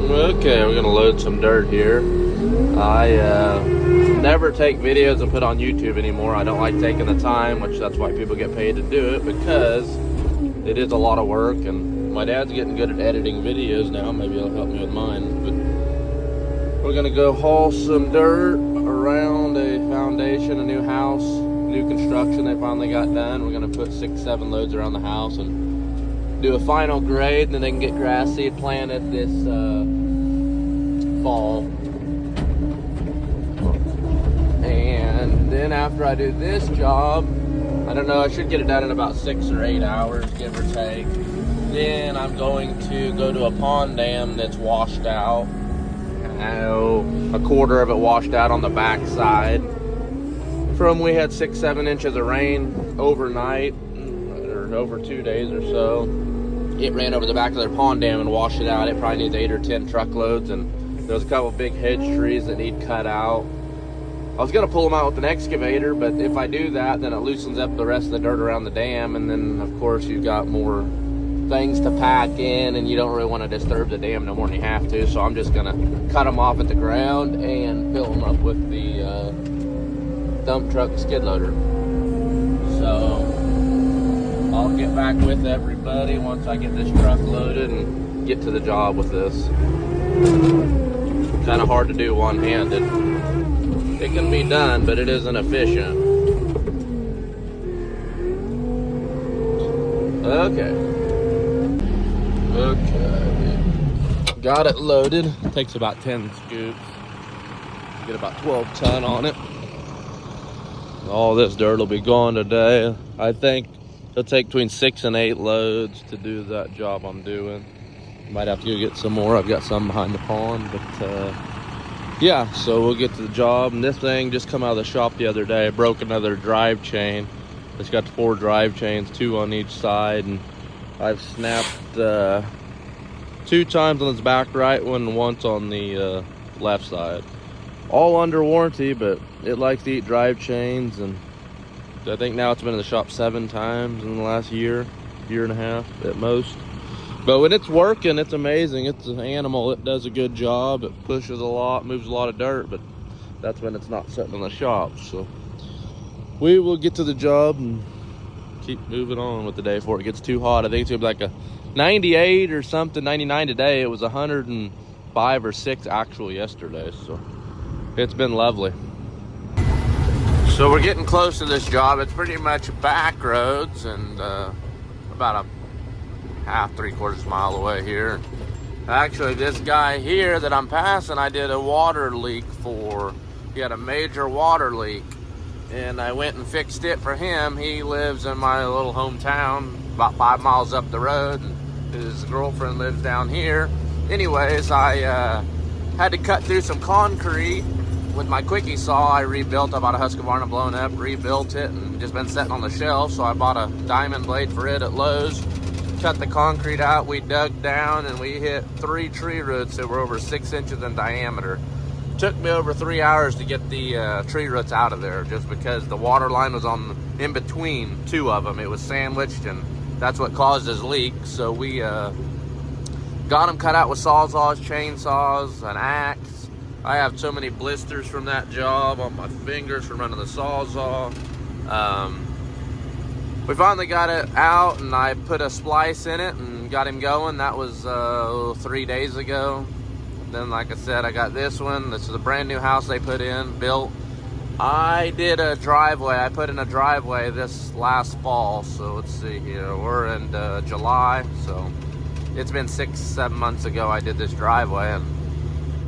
Okay, we're gonna load some dirt here. I never take videos and put on YouTube anymore. I don't like taking the time, which that's why people get paid to do it, because it is a lot of work, and my dad's getting good at editing videos now. Maybe he'll help me with mine. But we're gonna go haul some dirt around a foundation, a new house, new construction they finally got done. We're gonna put 6-7 loads around the house and do a final grade, and then they can get grass seed planted this fall. And then after I do this job, I don't know, I should get it done in about 6 or 8 hours, give or take. Then I'm going to go to a pond dam that's washed out. A quarter of it washed out on the back side. From we had 6-7 inches of rain overnight, or over 2 days or so. It ran over the back of their pond dam and washed it out. It probably needs 8 or 10 truckloads, and there's a couple big hedge trees that need cut out. I was gonna pull them out with an excavator, but if I do that, then it loosens up the rest of the dirt around the dam, and then of course you've got more things to pack in, and you don't really want to disturb the dam no more than you have to. So I'm just gonna cut them off at the ground and fill them up with the dump truck skid loader. So I'll get back with everybody once I get this truck loaded and get to the job with this. Kind of hard to do one-handed. It can be done, but it isn't efficient. Okay. Got it loaded. Takes about 10 scoops. Get about 12 ton on it. All this dirt will be gone today. I think it'll take between 6 and 8 loads to do that job I'm doing. Might have to go get some more. I've got some behind the pond, but yeah, so we'll get to the job. And this thing just come out of the shop the other day. I broke another drive chain. It's got 4 drive chains, 2 on each side, and I've snapped 2 times on its back right one and once on the left side. All under warranty, but it likes to eat drive chains, and I think now it's been in the shop 7 times in the last year and a half at most. But when it's working, it's amazing. It's an animal. It does a good job. It pushes a lot, moves a lot of dirt, but that's when it's not sitting in the shop. So we will get to the job and keep moving on with the day before it gets too hot. I think it's gonna be like a 98 or something, 99 today. It was 105 or 6 actual yesterday. So it's been lovely. So we're getting close to this job. It's pretty much back roads and about a half, 3/4 mile away here. Actually, this guy here that I'm passing, I did a water leak for. He had a major water leak, and I went and fixed it for him. He lives in my little hometown, about 5 miles up the road, and his girlfriend lives down here. Anyways, I had to cut through some concrete with my quickie saw. I rebuilt. I bought a Husqvarna blown up, rebuilt it, and just been sitting on the shelf. So I bought a diamond blade for it at Lowe's. Cut the concrete out, we dug down, and we hit 3 tree roots that were over 6 inches in diameter. Took me over 3 hours to get the tree roots out of there, just because the water line was on in between 2 of them. It was sandwiched, and that's what caused his leak. So we got them cut out with sawzalls, chainsaws, an axe. I have so many blisters from that job on my fingers from running the sawzall. We finally got it out, and I put a splice in it and got him going. That was 3 days ago. Then, like I said, I got this one. This is a brand new house they put in, built. I did a driveway. I put in a driveway this last fall. So let's see here. We're in July. So it's been 6-7 months ago I did this driveway, and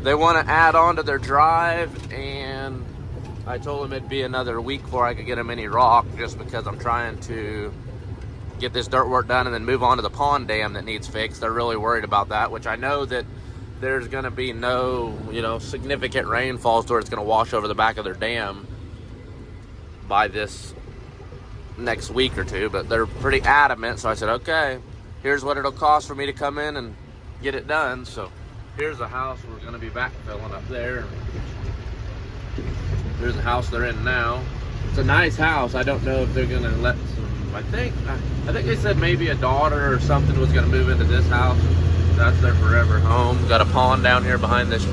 they want to add on to their drive, and I told them it'd be another week before I could get them any rock, just because I'm trying to get this dirt work done and then move on to the pond dam that needs fixed. They're really worried about that, which I know that there's going to be no, significant rainfalls to where it's going to wash over the back of their dam by this next week or 2, but they're pretty adamant. So I said, okay, here's what it'll cost for me to come in and get it done. So here's the house we're going to be backfilling up there. There's the house they're in now. It's a nice house. I don't know if they're gonna let some, I think they said maybe a daughter or something was gonna move into this house. That's their forever home. Got a pond down here behind this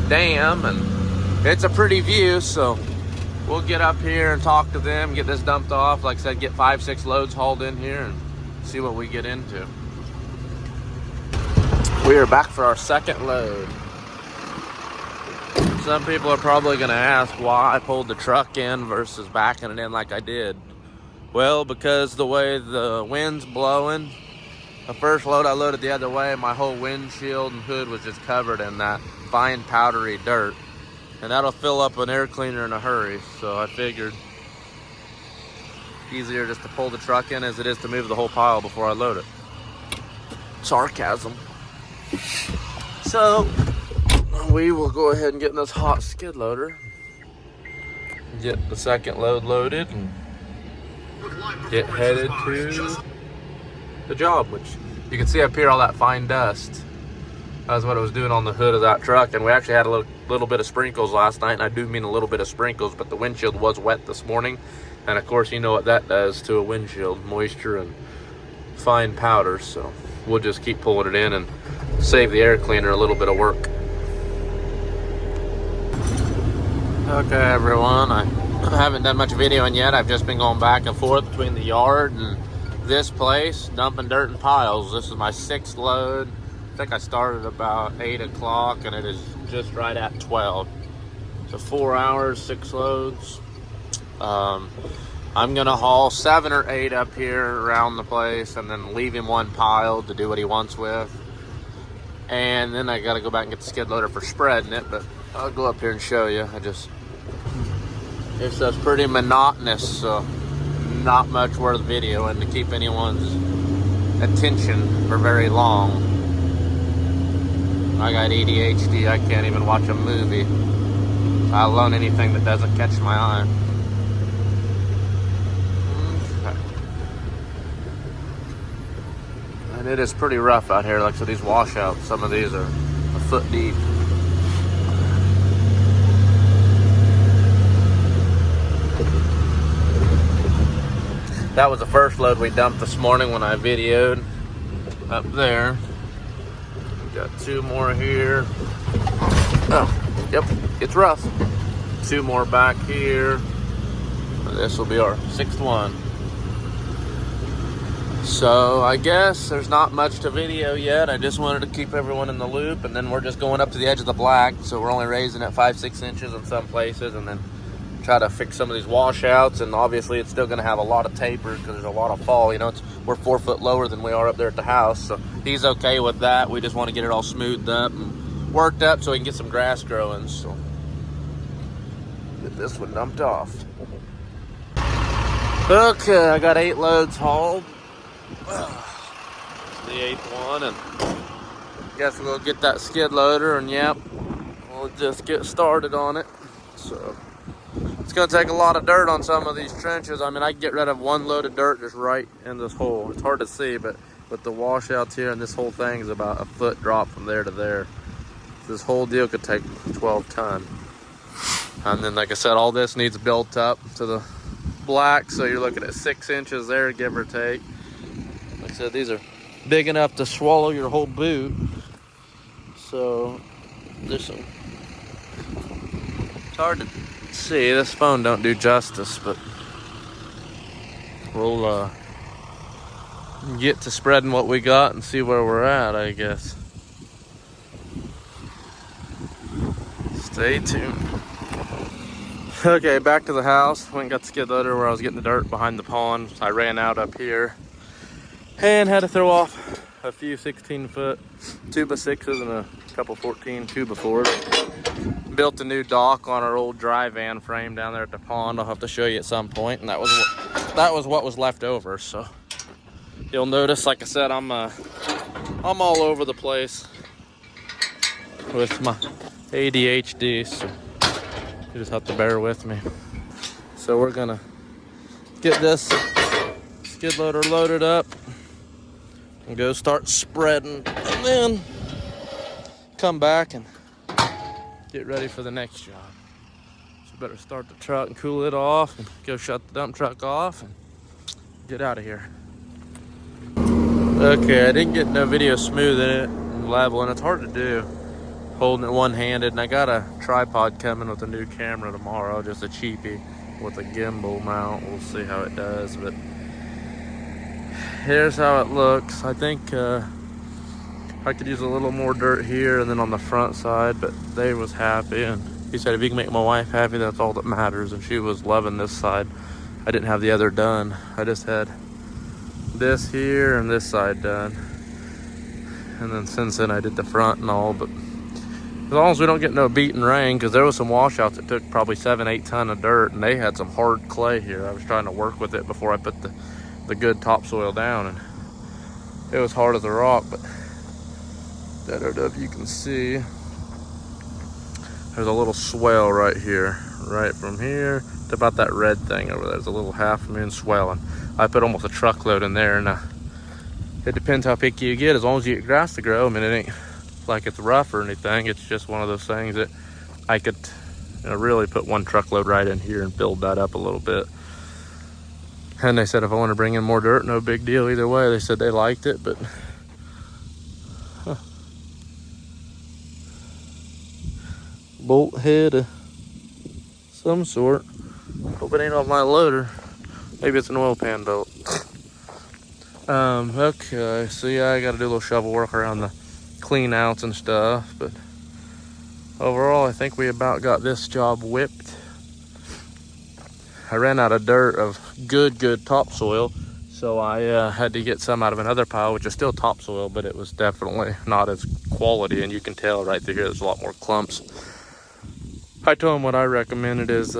dam, and it's a pretty view, so we'll get up here and talk to them, get this dumped off. Like I said, get 5-6 loads hauled in here and see what we get into. We are back for our second load. Some people are probably gonna ask why I pulled the truck in versus backing it in like I did. Well, because the way the wind's blowing, the first load I loaded the other way, my whole windshield and hood was just covered in that fine powdery dirt. And that'll fill up an air cleaner in a hurry. So I figured easier just to pull the truck in as it is to move the whole pile before I load it. Sarcasm. So we will go ahead and get in this hot skid loader, get the second load loaded, and get headed to the job, which you can see up here all that fine dust. That's what it was doing on the hood of that truck. And we actually had a little bit of sprinkles last night, and I do mean a little bit of sprinkles, but the windshield was wet this morning. And of course, you know what that does to a windshield, moisture and fine powder. So we'll just keep pulling it in and save the air cleaner a little bit of work. Okay, everyone, I haven't done much videoing yet. I've just been going back and forth between the yard and this place, dumping dirt in piles. This is my 6th load. I think I started about 8 o'clock and it is just right at 12. So 4 hours, 6 loads. I'm gonna haul 7 or 8 up here around the place and then leave him one pile to do what he wants with. And then I gotta go back and get the skid loader for spreading it, but I'll go up here and show you. It's just pretty monotonous, so not much worth videoing to keep anyone's attention for very long. I got ADHD, I can't even watch a movie, let alone anything that doesn't catch my eye. Okay. And it is pretty rough out here. Like, so these washouts, some of these are a foot deep. That was the first load we dumped this morning when I videoed up there. Got 2 more here. Oh, yep, it's rough. 2 more back here. This will be our 6th one. So I guess there's not much to video yet. I just wanted to keep everyone in the loop, and then we're just going up to the edge of the black. So we're only raising it 5-6 inches in some places, and then try to fix some of these washouts. And obviously it's still going to have a lot of taper because there's a lot of fall. You know, we're 4 foot lower than we are up there at the house, so he's okay with that. We just want to get it all smoothed up and worked up so we can get some grass growing. So get this one dumped off. Okay, I got 8 loads hauled. The 8th one, and guess we'll get that skid loader, and yep, we'll just get started on it. So it's gonna take a lot of dirt on some of these trenches. I mean, I can get rid of 1 load of dirt just right in this hole. It's hard to see, but with the washouts here, and this whole thing is about a foot drop from there to there. This whole deal could take 12 ton. And then, like I said, all this needs built up to the black, so you're looking at 6 inches there, give or take. Like I said, these are big enough to swallow your whole boot. So there's some, it's hard to see. This phone don't do justice, but we'll get to spreading what we got and see where we're at, I guess. Stay tuned. Okay, back to the house. Went and got the skid loader where I was getting the dirt behind the pond. I ran out up here and had to throw off a few 16-foot 2x6s and a couple 14 2x4s. Built a new dock on our old dry van frame down there at the pond. I'll have to show you at some point. And that was what was left over. So you'll notice, like I said, I'm all over the place with my ADHD. So you just have to bear with me. So we're gonna get this skid loader loaded up and go start spreading, and then come back and get ready for the next job. So better start the truck and cool it off and go shut the dump truck off and get out of here. Okay, I didn't get no video smoothing it. level, and it's hard to do holding it one-handed. And I got a tripod coming with a new camera tomorrow, just a cheapie with a gimbal mount. We'll see how it does, but here's how it looks. I think I could use a little more dirt here and then on the front side, but they was happy, and he said if you can make my wife happy, that's all that matters. And she was loving this side. I didn't have the other done. I just had this here and this side done, and then since then I did the front and all. But as long as we don't get no beating rain, because there was some washouts that took probably 7-8 ton of dirt, and they had some hard clay here. I was trying to work with it before I put the good topsoil down, and it was hard as a rock. But I don't know if you can see, there's a little swell right here, right from here to about that red thing over there. There's a little half moon swell, and I put almost a truckload in there. And it depends how picky you get. As long as you get grass to grow, I mean, it ain't like it's rough or anything. It's just one of those things that I could really put one truckload right in here and build that up a little bit. And they said if I want to bring in more dirt, no big deal either way. They said they liked it, but bolt head of some sort. Hope it ain't off my loader. Maybe it's an oil pan belt. Okay, so yeah, I gotta do a little shovel work around the clean outs and stuff, but overall I think we about got this job whipped. I ran out of dirt of good topsoil, so I had to get some out of another pile, which is still topsoil, but it was definitely not as quality, and you can tell right through here there's a lot more clumps. I told him what I recommended is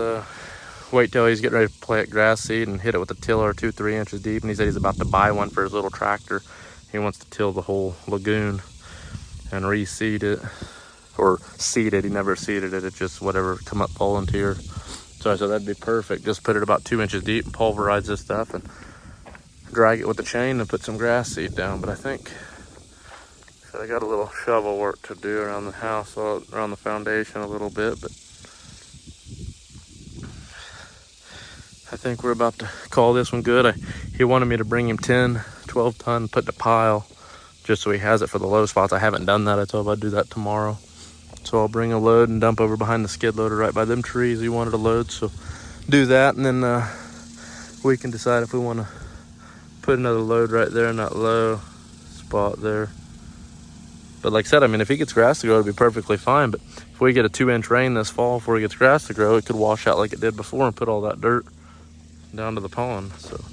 wait till he's getting ready to plant grass seed and hit it with a tiller 2-3 inches deep. And he said he's about to buy one for his little tractor. He wants to till the whole lagoon and reseed it, or seed it. He never seeded it. It's just whatever come up volunteer. So I said that'd be perfect. Just put it about 2 inches deep and pulverize this stuff and drag it with the chain and put some grass seed down. But I think I got a little shovel work to do around the house, around the foundation a little bit, but I think we're about to call this one good. He wanted me to bring him 10-12 ton, put in a pile, just so he has it for the low spots. I haven't done that. I told him I'd do that tomorrow. So I'll bring a load and dump over behind the skid loader right by them trees he wanted to load. So do that, and then we can decide if we want to put another load right there in that low spot there. But like I said, I mean, if he gets grass to grow, it'll be perfectly fine. But if we get a 2-inch rain this fall before he gets grass to grow, it could wash out like it did before and put all that dirt down to the pond. So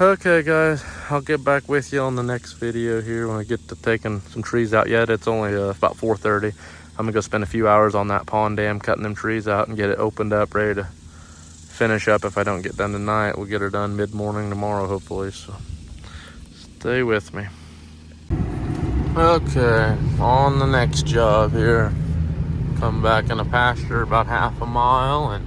okay guys, I'll get back with you on the next video here when I get to taking some trees out. Yet it's only about 4:30. I'm gonna go spend a few hours on that pond dam cutting them trees out and get it opened up, ready to finish up. If I don't get done tonight, we'll get her done mid-morning tomorrow hopefully. So stay with me. Okay, on the next job here, come back in a pasture about half a mile, and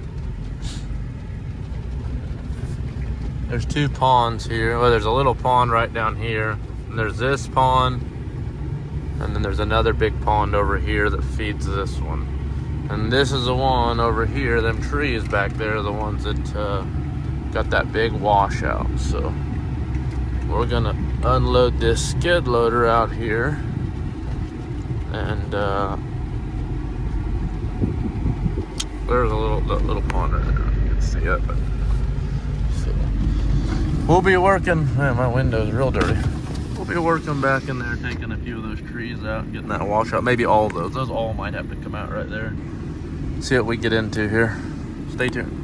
there's 2 ponds here. Well, there's a little pond right down here, and there's this pond, and then there's another big pond over here that feeds this one. And this is the one over here. Them trees back there are the ones that got that big washout. So we're gonna unload this skid loader out here, and there's a little pond right there. You can see it, but we'll be working, man, my window's real dirty. We'll be working back in there, taking a few of those trees out, getting that washout. Maybe all of those. Those all might have to come out right there. See what we get into here. Stay tuned.